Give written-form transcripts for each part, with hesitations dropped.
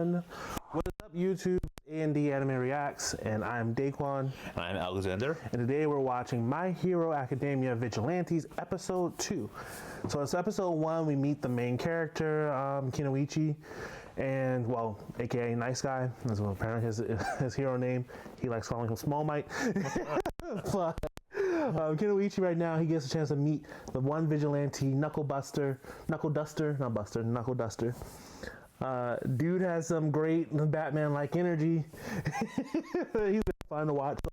What's up, YouTube? A&D Anime Reacts, and I'm Daquan. And I'm Alexander. And today we're watching My Hero Academia Vigilantes Episode 2. So it's Episode 1, we meet the main character, Kinoichi, and, well, aka Nice Guy. That's apparently his hero name. He likes calling him Small Mite. But Kinoichi right now, he gets a chance to meet the one vigilante, Knuckle Duster. Dude has some great Batman-like energy. He's been fun to watch so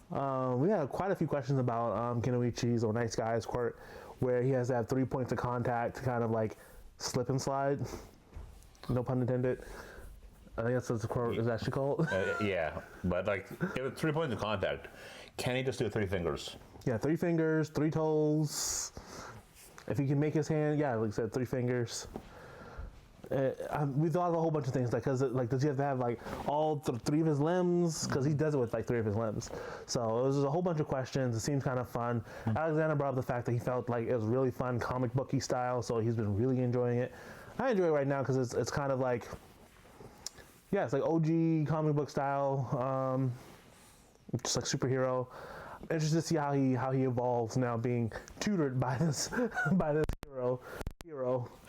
far. We had quite a few questions about Kinoichi's or Nice Guy's quirk, where he has to have 3 points of contact to kind of like slip and slide. No pun intended. I think that's what the quirk is actually called. Yeah, but like, if it's 3 points of contact, can he just do 3 fingers? Yeah, 3 fingers, 3 toes. If he can make his hand, yeah, like I said, 3 fingers. We thought of a whole bunch of things, like, cause like, does he have to have like all 3 of his limbs? Because he does it with like 3 of his limbs. So it was just a whole bunch of questions. It seems kind of fun. Alexander brought up the fact that he felt like it was really fun, comic booky style. So he's been really enjoying it. I enjoy it right now because it's kind of like, yeah, it's like OG comic book style, just like superhero. I'm interested to see how he evolves now, being tutored by this hero.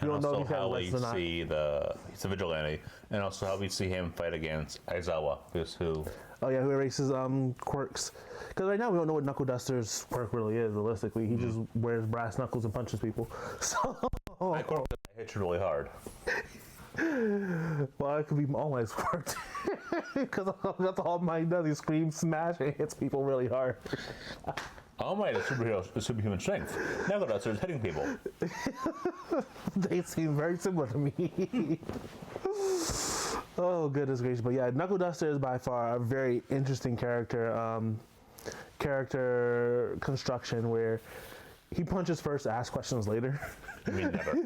You don't know if how we see he's a vigilante, and also how we see him fight against Aizawa, who who erases quirks. Because right now we don't know what Knuckle Duster's quirk really is. Realistically, he just wears brass knuckles and punches people. So my quirk hits really hard. Well, it could be All Might's quirk. Because that's all Might does. He screams, smash, and hits people really hard. All Might is superhuman strength. Knuckle Duster is hitting people. They seem very similar to me. Oh, goodness gracious. But yeah, Knuckle Duster is by far a very interesting character construction, where he punches first, asks questions later. I mean, never.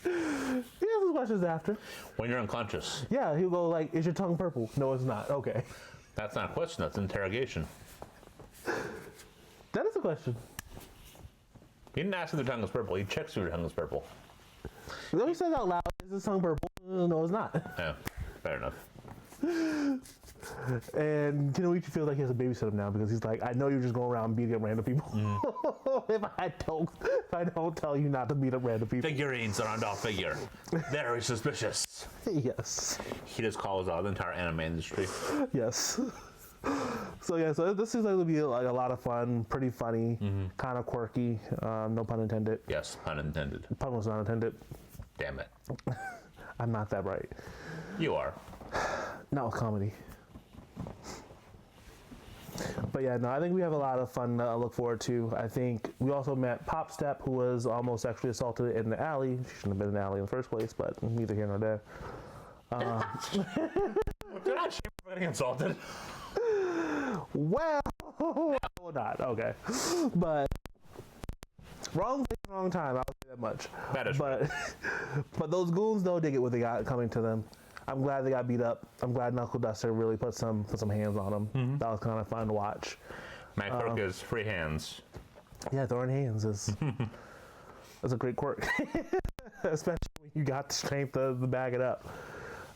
He asks questions after. When you're unconscious. Yeah, he'll go like, is your tongue purple? No, it's not. Okay. That's not a question, that's an interrogation. That is a question. He didn't ask if the tongue is purple, he checks if your tongue is purple. Though he says out loud, is his tongue purple? No, it's not. Yeah, fair enough. And Kinoichi feels like he has to babysit him now, because he's like, I know you're just going around beating up random people. if I don't tell you not to beat up random people. Figurines are on doll figure. Very suspicious. Yes. He just calls out the entire anime industry. Yes. So yeah, so this is going to be like a lot of fun, pretty funny, kind of quirky. No pun intended. Yes, pun intended. Pun was not intended. Damn it. I'm not that bright. You are. Not with comedy. But yeah, no, I think we have a lot of fun to look forward to. I think we also met Pop Step, who was almost sexually assaulted in the alley. She shouldn't have been in the alley in the first place, but neither here nor there. They're not shame for getting assaulted. Well, not. Okay. But wrong place, wrong time. I'll say that much. That is but those goons, though, did get what they got coming to them. I'm glad they got beat up. I'm glad Knuckle Duster really put some hands on them. That was kind of fun to watch. My quirk is free hands. Yeah, throwing hands is that's a great quirk, especially when you got the strength to bag it up.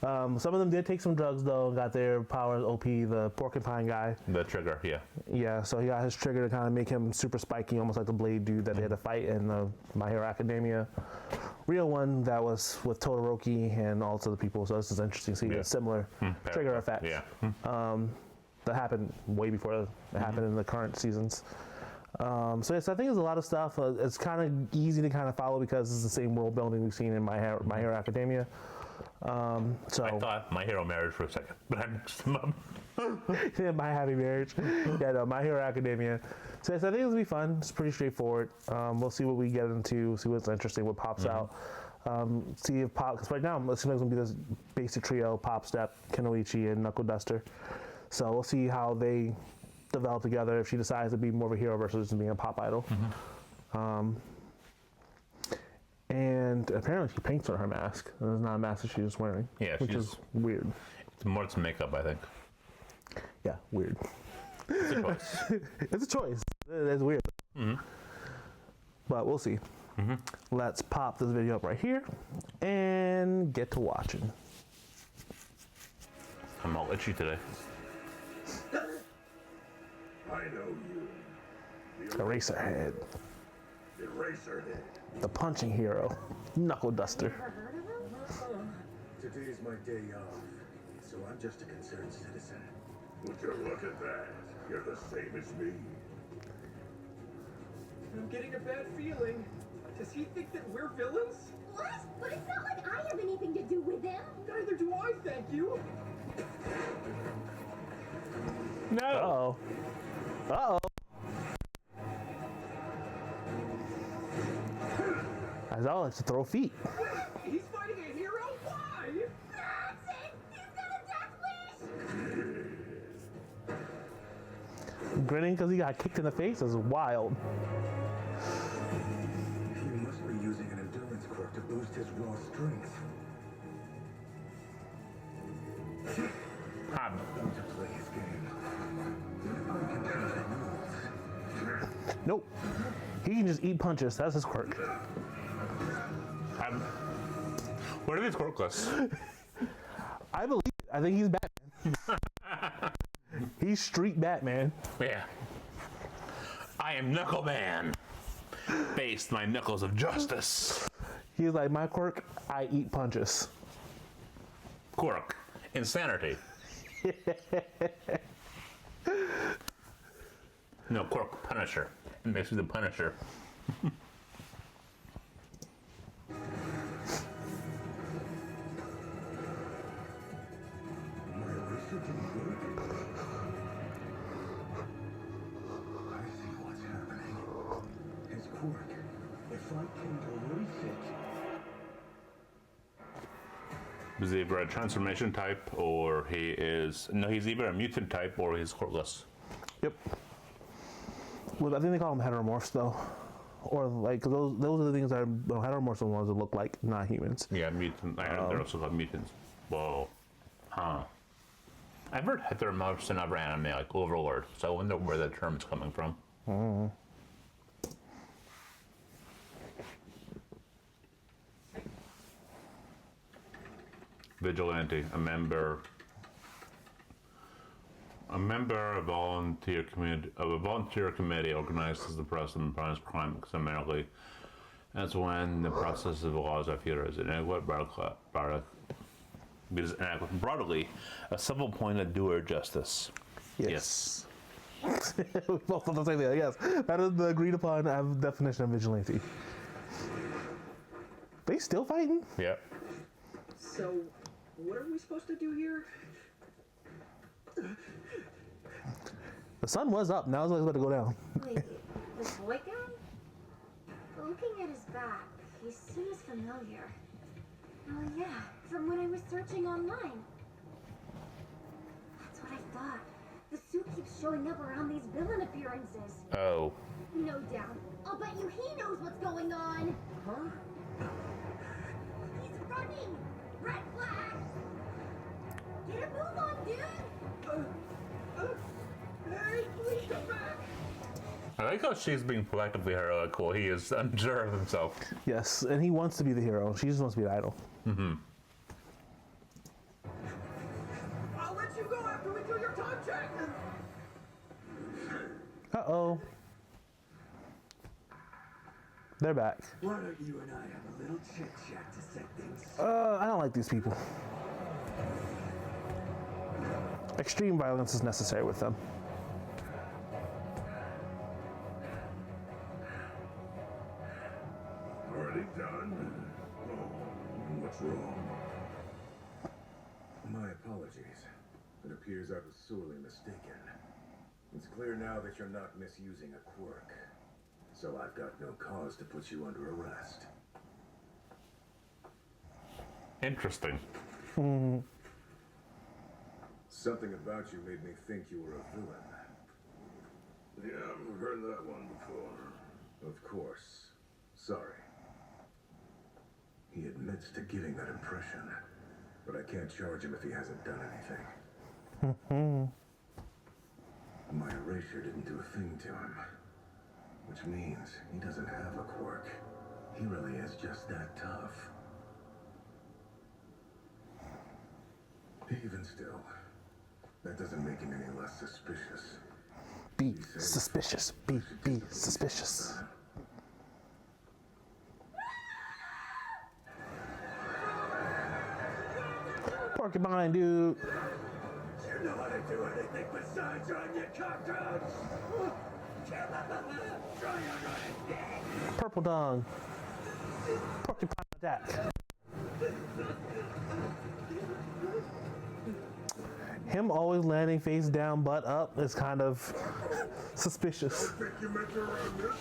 Some of them did take some drugs though, and got their powers OP. The porcupine guy. The trigger, yeah. Yeah, so he got his trigger to kind of make him super spiky, almost like the Blade dude that they had to fight in the My Hero Academia. Real one that was with Todoroki and all sorts of people. So this is interesting. See a similar trigger effect. Yeah. That happened way before it happened in the current seasons. So yes, I think there's a lot of stuff. It's kind of easy to kind of follow because it's the same world building we've seen in My Hero Academia. So I thought My Hero Marriage for a second, but I mixed them up. Yeah, My Happy Marriage. Yeah, no, My Hero Academia. So yes, I think it'll be fun. It's pretty straightforward. We'll see what we get into, see what's interesting, what pops out. See if because right now it seems like it's going to be this basic trio: Pop Step, Kinoichi, and Knuckle Duster. So we'll see how they develop together, if she decides to be more of a hero versus being a pop idol. And apparently she paints on her mask. And it's not a mask that she's just wearing. Yeah, which is weird. It's more it's makeup, I think. Yeah, weird. It's a choice. It's a choice. It's weird. But we'll see. Let's pop this video up right here and get to watching. I'm all itchy today. I know you. Eraserhead. Eraserhead. The punching hero. Knuckle duster. Today's my day off, so I'm just a concerned citizen. Would you look at that? You're the same as me. I'm getting a bad feeling. Does he think that we're villains? What? But it's not like I have anything to do with them. Neither do I, thank you. No. Uh-oh. Uh-oh. Aizawa likes to throw feet. He's fighting a hero? Why? That's it! He's got a death wish! Grinning because he got kicked in the face is wild. He must be using an endurance quirk to boost his raw strength. I'm Going to play his game. I can change the rules. Nope. He can just eat punches. That's his quirk. what are these quirkless? I believe it. I think he's Batman. He's street Batman. Yeah. I am Knuckle Man. Faced my knuckles of justice. He's like, my quirk, I eat punches. Quirk. Insanity. No, Quirk. Punisher. It makes me the Punisher. My eraser didn't work. I see what's happening. His quirk. If I can't erase it, Is he either a transformation type or he is. No, he's either a mutant type or he's quirkless. Yep. Well, I think they call them heteromorphs, though. Or, like, those are the things that are heteromorphs are the ones that look like not humans. Yeah, mutant. I heard they're also called mutants. Whoa. Huh. I've heard heteromorphs in other anime, like Overlord, so I wonder where that term is coming from. Vigilante, a member of a volunteer committee organizes the press and punishes crime systematically. That's when the process of the laws of heroes is inadequate, broadly, a civil-pointed doer justice. Yes. We both thought the same thing. Yes. That is the agreed upon definition of vigilante. They still fighting? Yeah. So, what are we supposed to do here? The sun was up. Now it's about to go down. Wait, this boy guy? Looking at his back, he seems familiar. Oh yeah, from when I was searching online. That's what I thought. The suit keeps showing up around these villain appearances. Oh. No doubt. I'll bet you he knows what's going on. Huh? He's running! Red flag! Get a move on, dude! Hey, please come back! I like how she's being proactively heroic while he is unsure of himself. Yes, and he wants to be the hero. She just wants to be the idol. I'll let you go after we do your time check! Uh-oh. They're back. why don't you and I have a little chit-chat to set things? I don't like these people. Extreme violence is necessary with them. Already done? Oh, what's wrong? My apologies. It appears I was sorely mistaken. It's clear now that you're not misusing a quirk. So I've got no cause to put you under arrest. Interesting. Something about you made me think you were a villain. Yeah, I've heard that one before. Of course. Sorry. He admits to giving that impression, but I can't charge him if he hasn't done anything. My erasure didn't do a thing to him, which means he doesn't have a quirk. He really is just that tough. Even still, That doesn't make him any less suspicious. Be suspicious. Be suspicious. Porcupine, dude. You know how to do anything besides run your cockroach! Try and run it! Purple tongue. Porcupine attack. Him always landing face down, butt up is kind of suspicious. Think you meant to run this?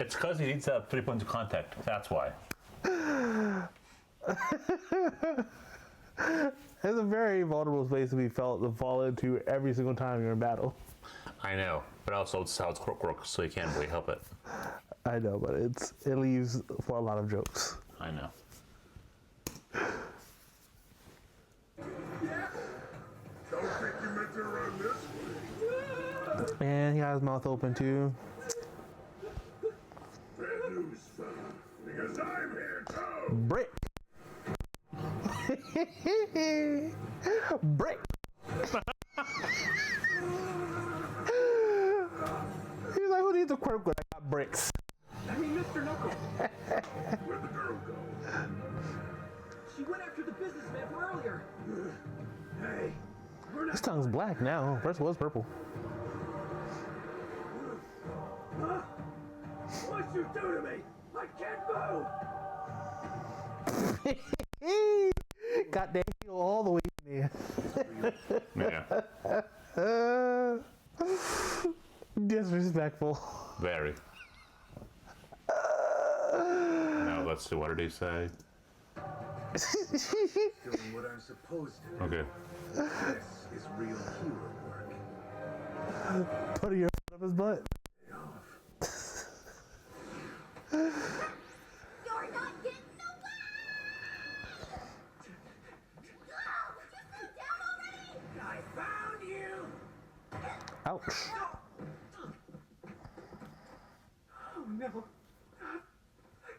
It's because he needs to have 3 points of contact. That's why. It's a very vulnerable space to be felt to fall into every single time you're in battle. I know, but also it's how it's Quirk works, so you can't really help it. I know, but it leaves for a lot of jokes. I know. Don't think you meant to run this? And he got his mouth open too. Bad news, fella. Because I'm here too. Brick. Brick. He's like, who needs a Quirk when I got bricks? I mean, Mr. Knuckles! Where'd the girl go? She went after the businessman from earlier! Hey, we're His not... tongue's black now. First it was purple. Huh? What'd you do to me? I can't move! Got that heel all the way in there. Yeah, Disrespectful. very. Now let's see, what did he say? Doing what I'm supposed to. Okay. This is real hero work. Putting your foot up his butt. You're not getting away! Would you sit down already? I found you! Ouch. Oh no, not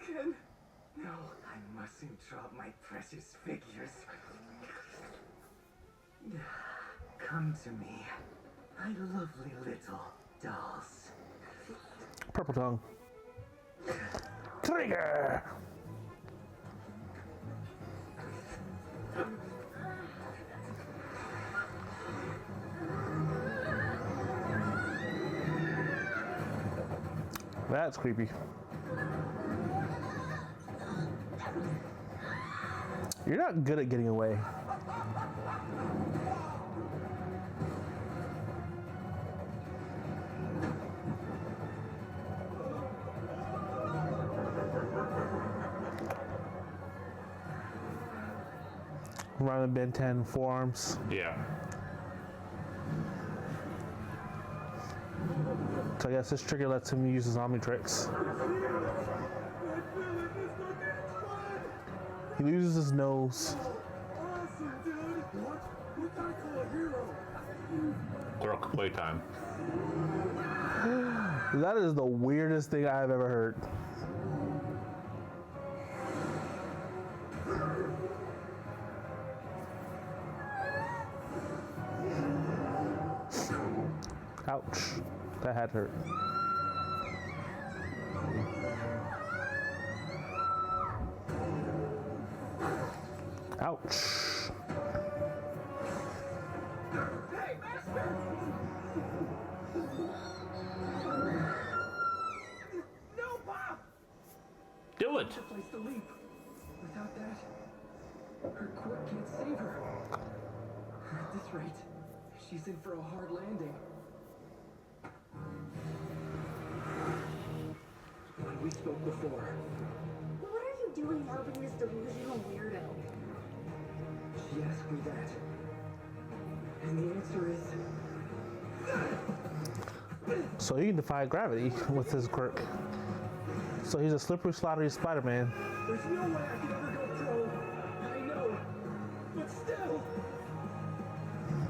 again. No, I mustn't drop my precious figures. Come to me, my lovely little dolls. Purple tongue. Trigger! That's creepy. You're not good at getting away. Running Ben 10 forearms. Yeah. So I guess this trigger lets him use his zombie tricks. He loses his nose. Awesome, dude! What can I call a hero? Quirk playtime. That is the weirdest thing I've ever heard. Ouch. That had hurt. Ouch. Hey, master! No, Bob! Do it! It's a place to leap. Without that, her Quirk can't save her. At this rate, she's in for a hard landing. When we spoke before, What are you doing helping this delusional weirdo? she asked me that. And the answer is... So he can defy gravity with his quirk. So he's a slippery, slippery Spider-Man. There's no way I could ever go pro. I know. But still,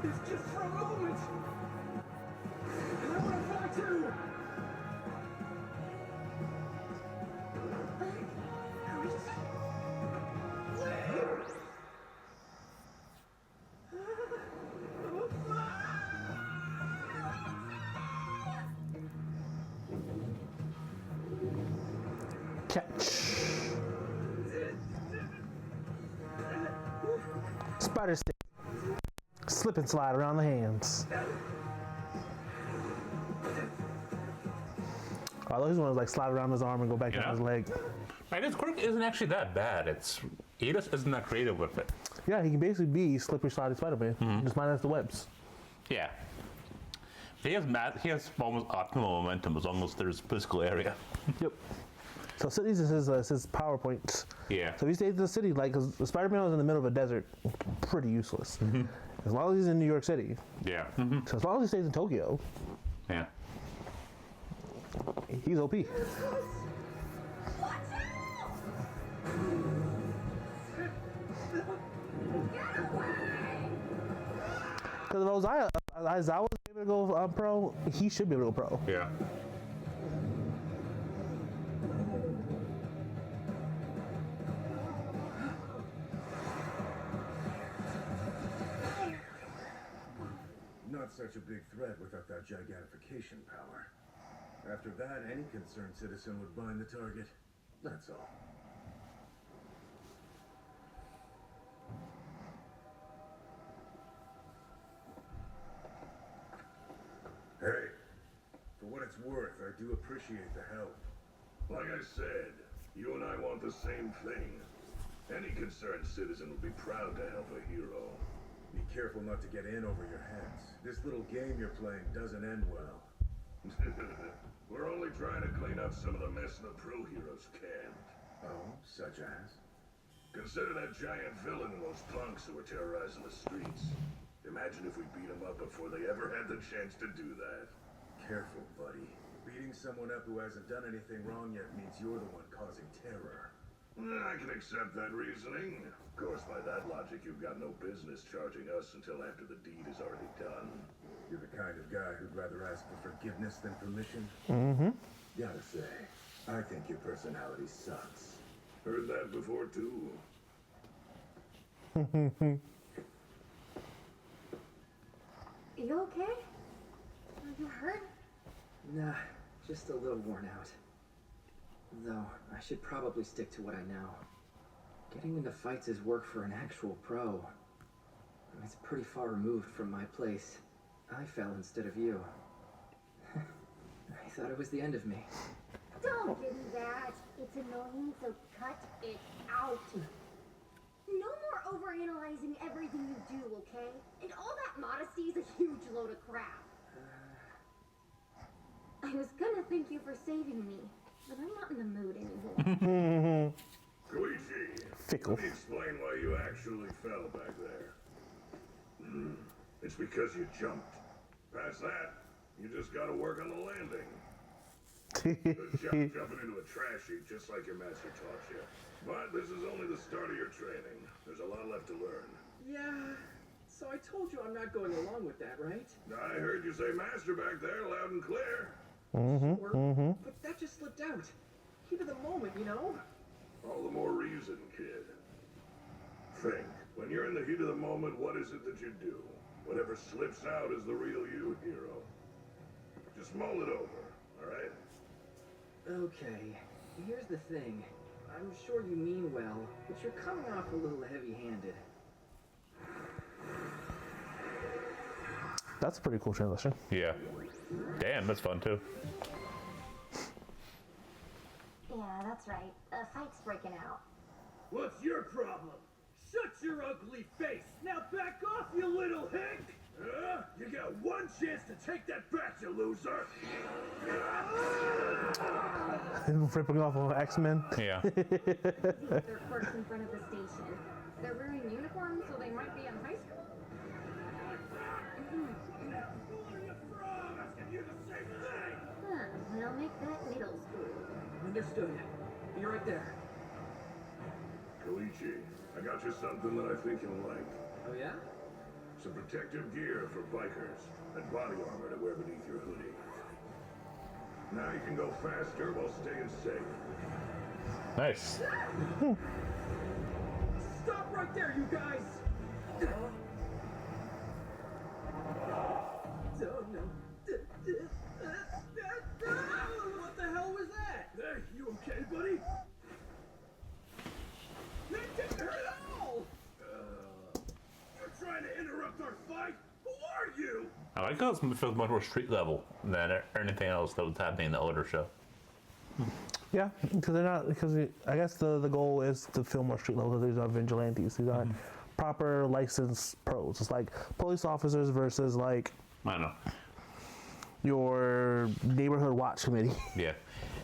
it's just for a moment. And I want to fly too. Leave. Spider stick. Slip and slide around the hands. Oh, those ones like slide around his arm and go back down his leg. I guess Quirk isn't actually that bad. He just isn't that creative with it. Yeah, he can basically be slippery, slidey Spider-Man. Just minus the webs. Yeah. He has almost optimal momentum as long as there's physical area. Yep. So cities is his PowerPoint. Yeah. So if he stays in the city, like, because Spider-Man was in the middle of a desert, pretty useless. As long as he's in New York City. Yeah. So as long as he stays in Tokyo, Yeah. he's OP. Because if Aizawa was able to go pro, he should be able to go pro. Yeah. Not such a big threat without that gigantification power. After that, any concerned citizen would bind the target. That's all. Hey, for what it's worth, I do appreciate the help. Like I said, you and I want the same thing. Any concerned citizen would be proud to help a hero. Be careful not to get in over your heads. This little game you're playing doesn't end well. We're only trying to clean up some of the mess the pro heroes can't. Oh, such as? Consider that giant villain and those punks who were terrorizing the streets. Imagine if we beat them up before they ever had the chance to do that. Careful, buddy. Beating someone up who hasn't done anything wrong yet means you're the one causing terror. I can accept that reasoning. Of course, by that logic, you've got no business charging us until after the deed is already done. You're the kind of guy who'd rather ask for forgiveness than permission? Gotta say, I think your personality sucks. Heard that before, too. You okay? Are you hurt? Nah, just a little worn out. Though, I should probably stick to what I know. Getting into fights is work for an actual pro. It's pretty far removed from my place. I fell instead of you. I thought it was the end of me. Don't give me that. It's annoying, so cut it out. No more overanalyzing everything you do, okay? And all that modesty is a huge load of crap. I was gonna thank you for saving me, but I'm not in the mood anymore. Koichi, Fickle. let me explain why you actually fell back there. It's because you jumped. Past that, you just gotta work on the landing. Good job jumping into a trash heap just like your master taught you. But this is only the start of your training. There's a lot left to learn. Yeah, so I told you I'm not going along with that, right? I heard you say master back there loud and clear. Sure, but that just slipped out. Heat of the moment, you know? All the more reason, kid. Think, when you're in the heat of the moment, what is it that you do? Whatever slips out is the real you, hero. Just mull it over, alright? Okay, here's the thing. I'm sure you mean well, but you're coming off a little heavy-handed. That's a pretty cool transition. Yeah. Damn, that's fun too. Yeah, that's right. A fight's breaking out. What's your problem? Shut your ugly face! Now back off, you little hick! You got one chance to take that back, you loser! Ripping off of X-Men. Yeah. They're clerks in front of the station. They're wearing uniforms, so they might be in high school. Where are you from? Asking you the same thing! They'll make that middle school. Understood. Be right there. Koichi, I got you something that I think you'll like. Oh yeah? Some protective gear for bikers and body armor to wear beneath your hoodie. Now you can go faster while staying safe. Nice. Stop right there, you guys! Oh no. What the hell was that? Hey, you okay, buddy? That didn't hurt at all! trying to interrupt our fight? Who are you? I like how it feels much more street level than anything else that was happening in the older show. Yeah, because they're not. Because I guess the goal is to feel more street level. Because these are vigilantes. These aren't proper licensed pros. It's like police officers versus like I know. your neighborhood watch committee. Yeah,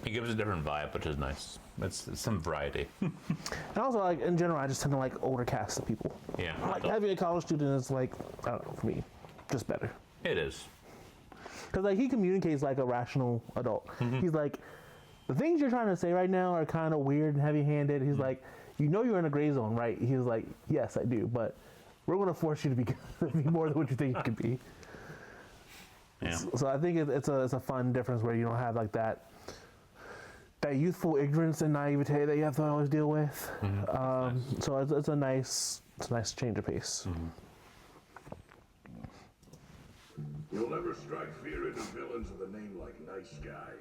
it gives a different vibe, which is nice. It's some variety. And also, like in general, I just tend to like older cast of people. Yeah, Like having a college student is like, I don't know, for me, just better. it is. Because like he communicates like a rational adult. He's like, the things you're trying to say right now are kind of weird and heavy-handed. He's like, you know you're in a gray zone, right? He's like, yes, I do, but we're going to force you to be, be more than what you think you could be. Yeah. So I think it's a fun difference where you don't have like that youthful ignorance and naivete that you have to always deal with. So it's a nice change of pace. You'll never strike fear into villains with a name like Nice Guy.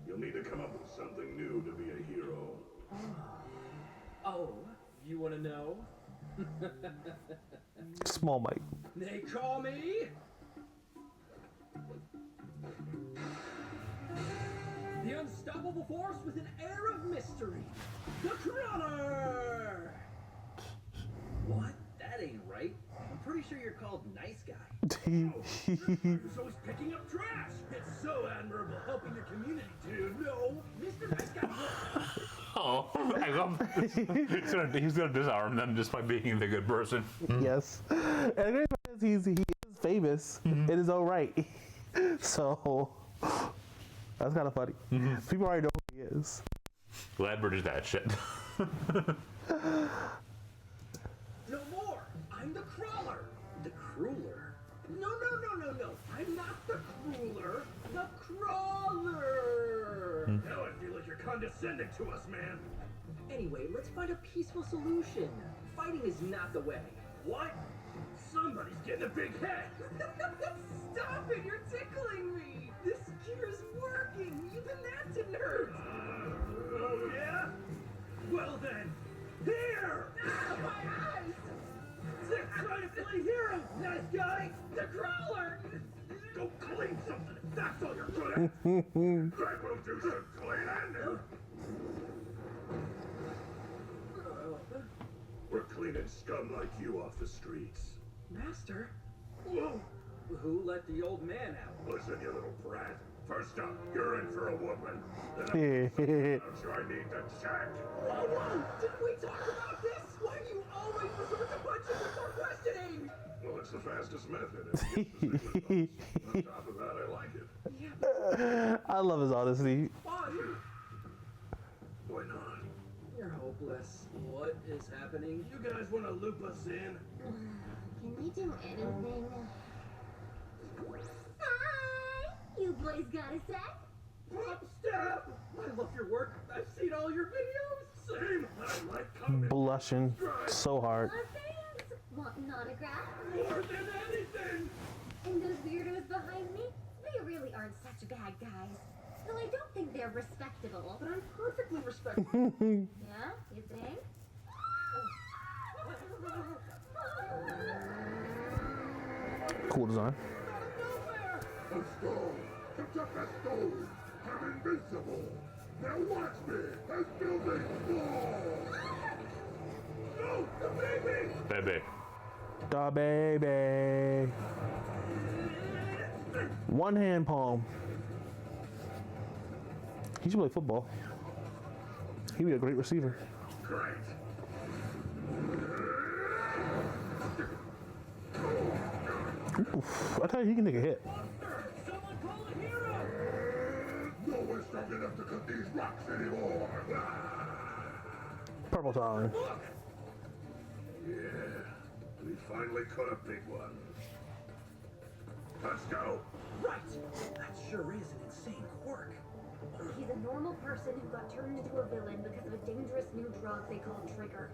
You'll need to come up with something new to be a hero. Oh, you want to know? Small Mike. They call me the unstoppable force with an air of mystery, the Crawler. What? That ain't right. I'm pretty sure you're called Nice Guy. So he's picking up trash. It's so admirable helping your community too. No, Mr. Nice Guy. Oh, I love he's gonna disarm them just by being the good person. Yes. And the great part is he is famous in his own right. So that's kind of funny. People already know who he is. Glad we're just that shit. No more. I'm the Crawler. The Crueler. No. I'm not the Crueler. The Crawler. Now I feel like you're condescending to us, man. Anyway, let's find a peaceful solution. Fighting is not the way. What? Somebody's getting a big head. Stop it! You're tickling me! This gear's working! Even that's a nerd! Oh, yeah? Well then, here! Ah, my eyes! They're trying to play hero, nice guy! The Crawler! Go clean something if that's all you're good at! That will do some cleaning! We're cleaning scum like you off the streets. Master? Whoa! Who let the old man out? Listen, you little brat. First up, you're in for a whooping. Then I'm sure I need to check. Whoa! Didn't we talk about this? Why do you always resort to punching before questioning? Well, it's the fastest method. On top of that, I like it. I love his honesty. Fun! Why not? You're hopeless. What is happening? You guys want to loop us in? Can we do anything? Hi! You boys got a sec? Pop step! I love your work. I've seen all your videos. Same. I like coming. Blushing so hard. Oh, thanks. Want an autograph? More than anything. And those weirdos behind me? They really aren't such bad guys. Though I don't think they're respectable. But I'm perfectly respectful. Yeah? You think? Cool design. Pistol. Pistol. I'm invincible. Now watch me as building fall. No, the baby. Baby. Da baby. One hand palm. He should play football. He'd be a great receiver. Great. Oof, I tell you, he can take a hit. Someone call a hero! No one's strong enough to cut these rocks anymore. Purple time. Yeah, we finally caught a big one. Let's go. Right! That sure is an insane quirk. He's a normal person who got turned into a villain because of a dangerous new drug they call Trigger.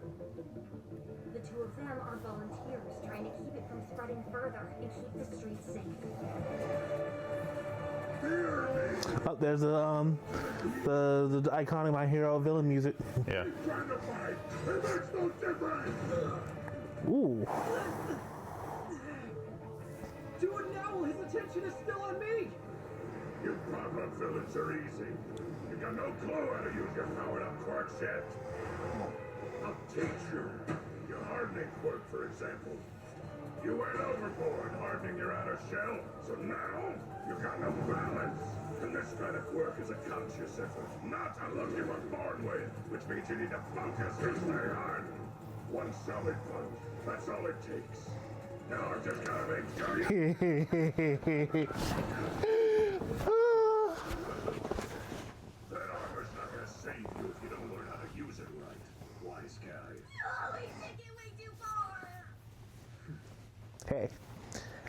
The two of them are volunteers trying to keep it from spreading further and keep the streets safe. Oh, there's the iconic My Hero villain music. Yeah. Trying to fight. It makes no difference. Ooh. attention is still on me! You pop-up villains are easy. You got no clue how to use your powered-up Quirk yet. I'll teach you. Your hardening Quirk, for example. You went overboard hardening your outer shell, so now you got no balance. And this kind of Quirk is a conscious effort, not a look you were born with, which means you need to focus to stay hardened. One solid punch, that's all it takes. Now I've just gotta make sure you... That armor's not gonna save you if you don't learn how to use it right, wise guy. Oh, we took it way too far! Hey,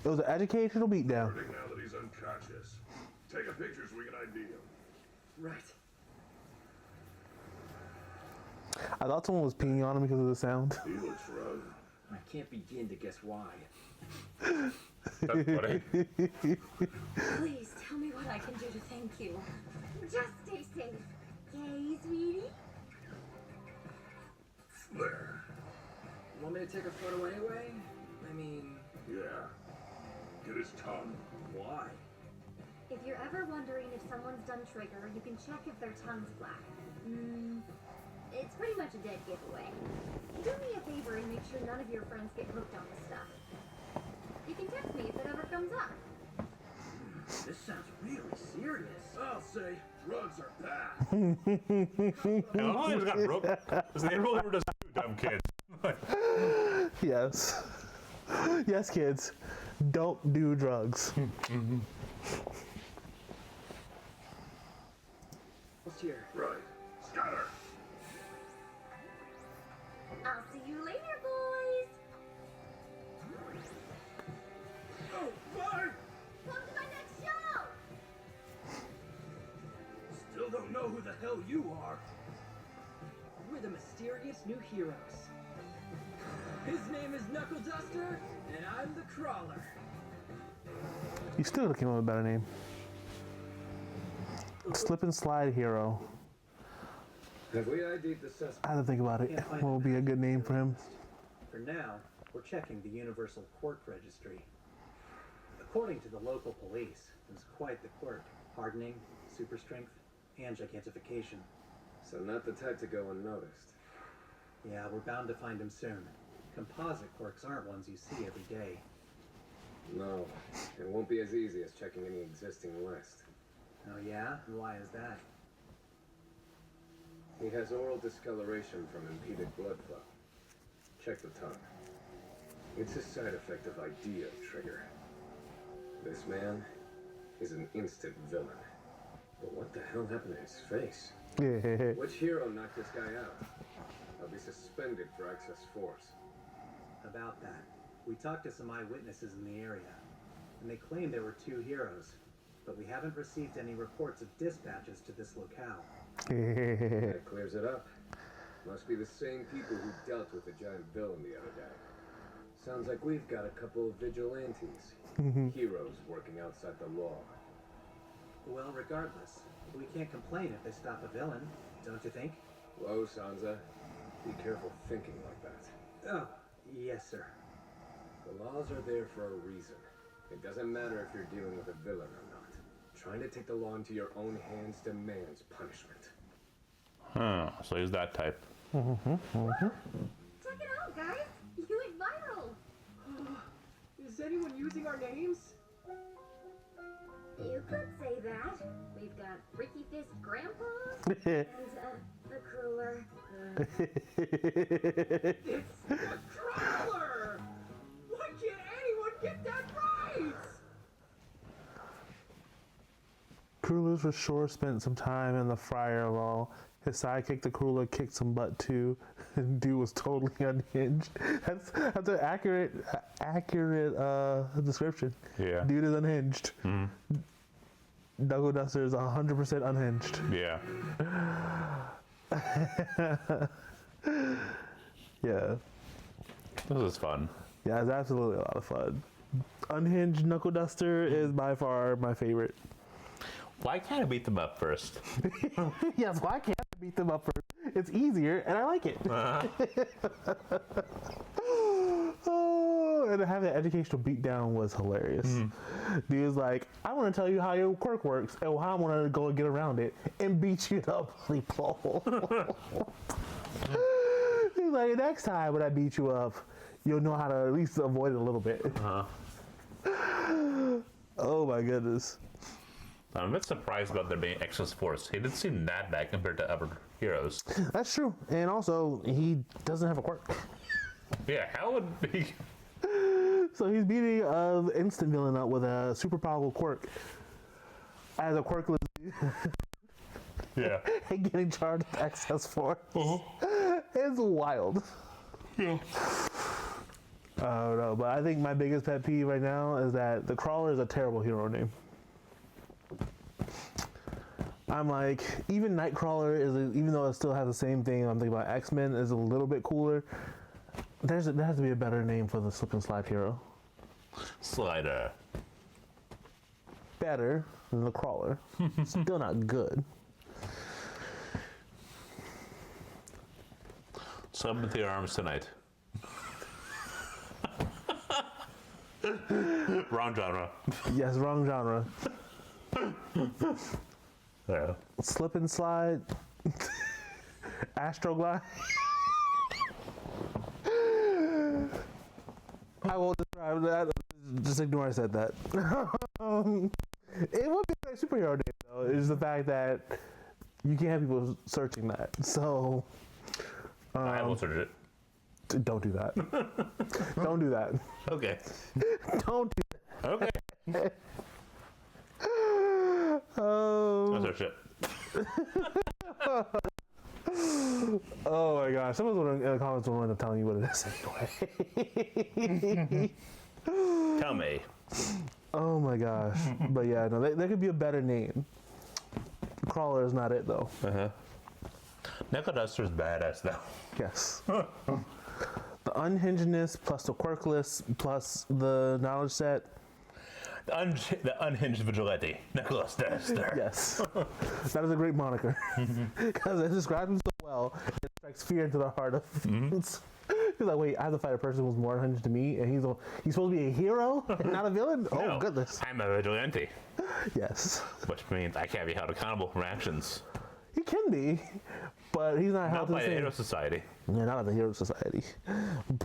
it was an educational beatdown. Hurting now that he's unconscious. Take a picture so we can ID him. Right. I thought someone was peeing on him because of the sound. He looks rough. I can't begin to guess why. That's funny. Please tell me what I can do to thank you. Just stay safe. Okay, sweetie? There. Want me to take a photo anyway? I mean, Yeah. Get his tongue. why? If you're ever wondering if someone's done trigger, you can check if their tongue's black. It's pretty much a dead giveaway. Do me a favor and make sure none of your friends get hooked on this stuff. You can text me if it ever comes up. This sounds really serious. I'll say drugs are bad. And all these got broke. They really were just dumb kids. Yes. Yes, kids. Don't do drugs. What's here? Right. Scatter. I'll see you later, boys. Oh, bye. Come to my next show. Still don't know who the hell you are. We're the mysterious new heroes. His name is Knuckle Duster, and I'm the Crawler. You still gotta come up with a better name. Slip and slide hero. Have we ID'd the suspect? I had to think about it. What would be a good name for him? For now, we're checking the Universal Quirk Registry. According to the local police, it's quite the quirk. Hardening, super strength, and gigantification. So not the type to go unnoticed. Yeah, we're bound to find him soon. Composite quirks aren't ones you see every day. No, it won't be as easy as checking any existing list. Oh yeah? And why is that? He has oral discoloration from impeded blood flow. Check the tongue. It's a side effect of idea trigger. This man is an instant villain. But what the hell happened to his face? Which hero knocked this guy out? I'll be suspended for excess force. About that, we talked to some eyewitnesses in the area, and they claim there were two heroes, but we haven't received any reports of dispatches to this locale. That clears it up. Must be the same people who dealt with the giant villain the other day. Sounds like we've got a couple of vigilantes. Heroes working outside the law. Well, regardless, we can't complain if they stop a villain, don't you think? Whoa, Sansa. Be careful thinking like that. Oh, yes, sir. The laws are there for a reason. It doesn't matter if you're dealing with a villain or not. Trying to take the law into your own hands demands punishment. Huh, so he's that type. Check it out, guys. You went viral. Is anyone using our names? You could say that. We've got Ricky Fist Grandpa and the Crueler. It's the Crawler! Why can't anyone get that right? Cruellers for sure spent some time in the friar law. His sidekick, the Crueler, kicked some butt too. Dude was totally unhinged. That's an accurate description. Yeah. Dude is unhinged. Knuckle Duster is 100% unhinged. Yeah. Yeah. This is fun. Yeah, it's absolutely a lot of fun. Unhinged Knuckle Duster is by far my favorite. Why can't I beat them up first? Yes, why can't I beat them up first? It's easier and I like it. Oh, And having that educational beatdown was hilarious. Dude was like, I want to tell you how your quirk works and how I'm going to go and get around it and beat you up, Leapole. He's like, next time when I beat you up, you'll know how to at least avoid it a little bit. Oh my goodness. I'm a bit surprised about there being excess force. He didn't seem that bad compared to other heroes. That's true. And also, he doesn't have a quirk. Yeah, how would he? So he's beating an instant villain up with a super powerful quirk as a quirkless Yeah. and getting charged with excess force. It's wild. Yeah. Oh no, but I think my biggest pet peeve right now is that the Crawler is a terrible hero name. I'm like, even Nightcrawler is, even though it still has the same thing, I'm thinking about X-Men is a little bit cooler. There has to be a better name for the slip and slide hero. Slider. Better than the Crawler. Still not good. Sub with your arms tonight. Wrong genre. Yes, wrong genre. Yeah. Slip and slide. Astroglide. I won't describe that. Just ignore I said that. It would be a great superhero name, though. It's the fact that you can't have people searching that. So, I will search it. don't do that. Don't do that. Okay. Don't do that. Okay. I'll search it. Oh my gosh. Someone's in the comments will end up telling you what it is anyway. Tell me. Oh my gosh. But yeah, no, there could be a better name. Crawler is not it, though. Nickel Duster's badass, though. Yes. The unhingedness plus the quirkless plus the knowledge set. The unhinged vigilante, Nicholas Duster. Yes. That is a great moniker. Because it describes him so well, it strikes fear into the heart of He's like, wait, I have to fight a person who's more unhinged to me, and he's supposed to be a hero and not a villain? Oh, No, goodness. I'm a vigilante, Yes. which means I can't be held accountable for my actions. He can be, but he's not held Not to the by the same. Hero Society. Yeah, not at the Hero Society.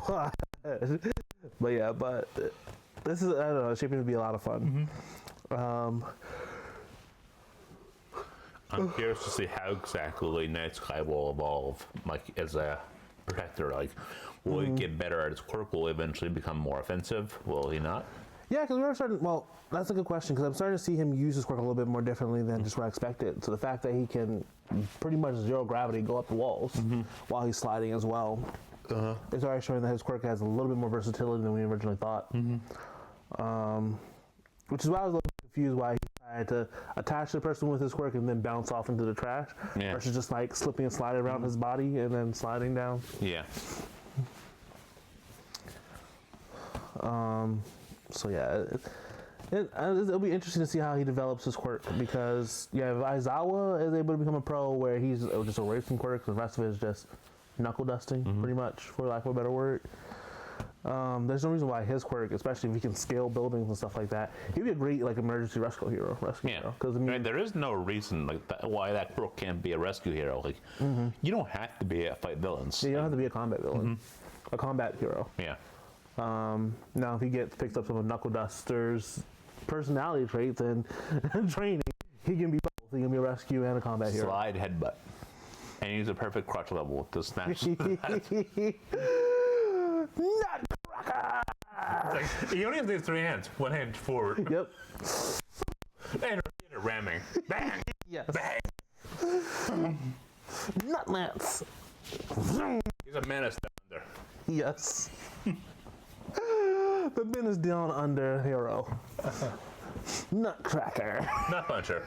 But this is, I don't know, it's shaping to be a lot of fun. I'm curious to see how exactly Night Sky will evolve, like as a protector. Like, will he get better at his quirk? Will he eventually become more offensive? Will he not? Yeah, because we are starting, well, that's a good question, because I'm starting to see him use his quirk a little bit more differently than just what I expected. So the fact that he can pretty much zero gravity go up the walls while he's sliding as well, it's already showing that his quirk has a little bit more versatility than we originally thought. Which is why I was a little confused why he tried to attach the person with his quirk and then bounce off into the trash, versus just like slipping and sliding around his body and then sliding down. Yeah. So yeah, it'll be interesting to see how he develops his quirk, because if Aizawa is able to become a pro where he's just away from quirks, the rest of it is just knuckle dusting, pretty much, for lack of a better word. There's no reason why his quirk, especially if he can scale buildings and stuff like that, he'd be a great like emergency rescue hero. Because There is no reason like why that quirk can't be a rescue hero. Like, you don't have to be a fight villains. you don't have to be a combat villain, a combat hero. Yeah. Now, if he picks up some of Knuckle Duster's personality traits and training, he can be both. He can be a rescue and a combat hero. Slide headbutt, and use a perfect crotch level to snatch. Nutcracker! You only have these three hands. One hand forward. Yep. And ramming. Bang. Yes. Bang. Nutlance! He's a menace down under. Yes. The menace down under hero. Nutcracker. Nut puncher.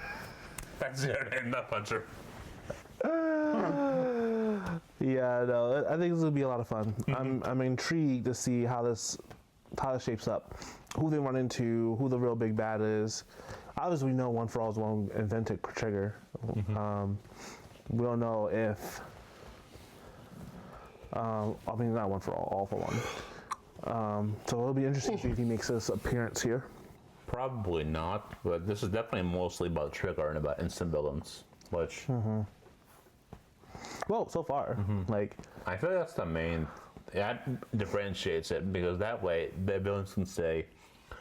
That's their name. Nut puncher. Yeah, no, I think this will be a lot of fun. I'm intrigued to see how this shapes up, who they run into, who the real big bad is. Obviously, we know One for All is one invented trigger. We don't know if. I mean, not One for All for One. So it'll be interesting to see if he makes his appearance here. Probably not, but this is definitely mostly about Trigger and about instant villains, which Well, so far, like, I feel that's the main. That differentiates it because that way the villains can stay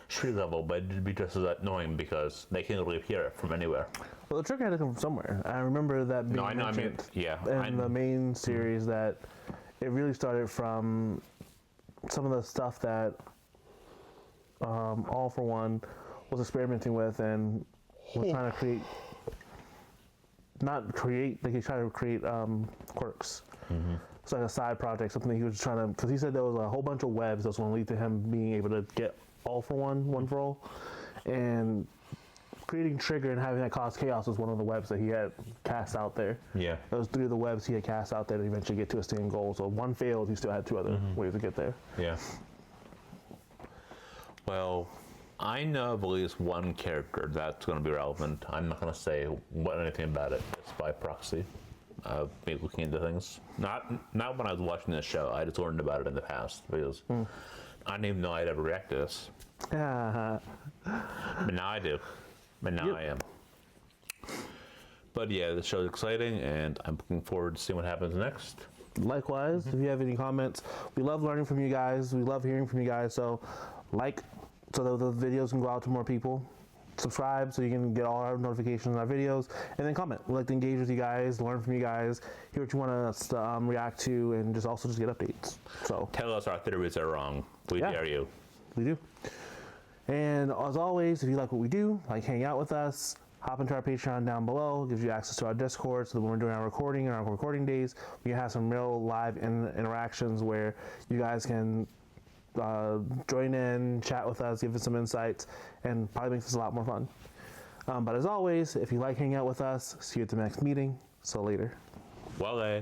street level, but it'd be just as annoying because they can really hear it from anywhere. well, the trigger had to come from somewhere. I remember that being No, I know. I mean, mentioned yeah. in the main series that it really started from some of the stuff that All for One was experimenting with and was trying to create. Not create, like he tried to create quirks. It's like a side project, something he was trying to, because he said there was a whole bunch of webs that was going to lead to him being able to get All for One, One for All. And creating Trigger and having that cause chaos was one of the webs that he had cast out there. Yeah. Those 3 of the webs he had cast out there to eventually get to a same goal. So one failed, he still had 2 other ways to get there. Yeah. Well, I know of at least one character that's going to be relevant. I'm not going to say anything about it. It's by proxy. Me looking into things. Not when I was watching this show. I just learned about it in the past because I didn't even know I'd ever react to this. But now I do. And now I am. But yeah, the show's exciting, and I'm looking forward to seeing what happens next. Likewise, if you have any comments, we love learning from you guys. We love hearing from you guys. So, so that the videos can go out to more people. Subscribe so you can get all our notifications on our videos, and then comment. We like to engage with you guys, learn from you guys, hear what you want us to react to, and just get updates. So Tell us our theories are wrong. We Yeah. dare you. we do. And as always, if you like what we do, like hang out with us, hop into our Patreon down below. It gives you access to our Discord, so that when we're doing our recording and our recording days, we can have some real live interactions where you guys can join in, chat with us, give us some insights, and probably makes this a lot more fun. But as always, if you like hanging out with us, see you at the next meeting. So later. Well,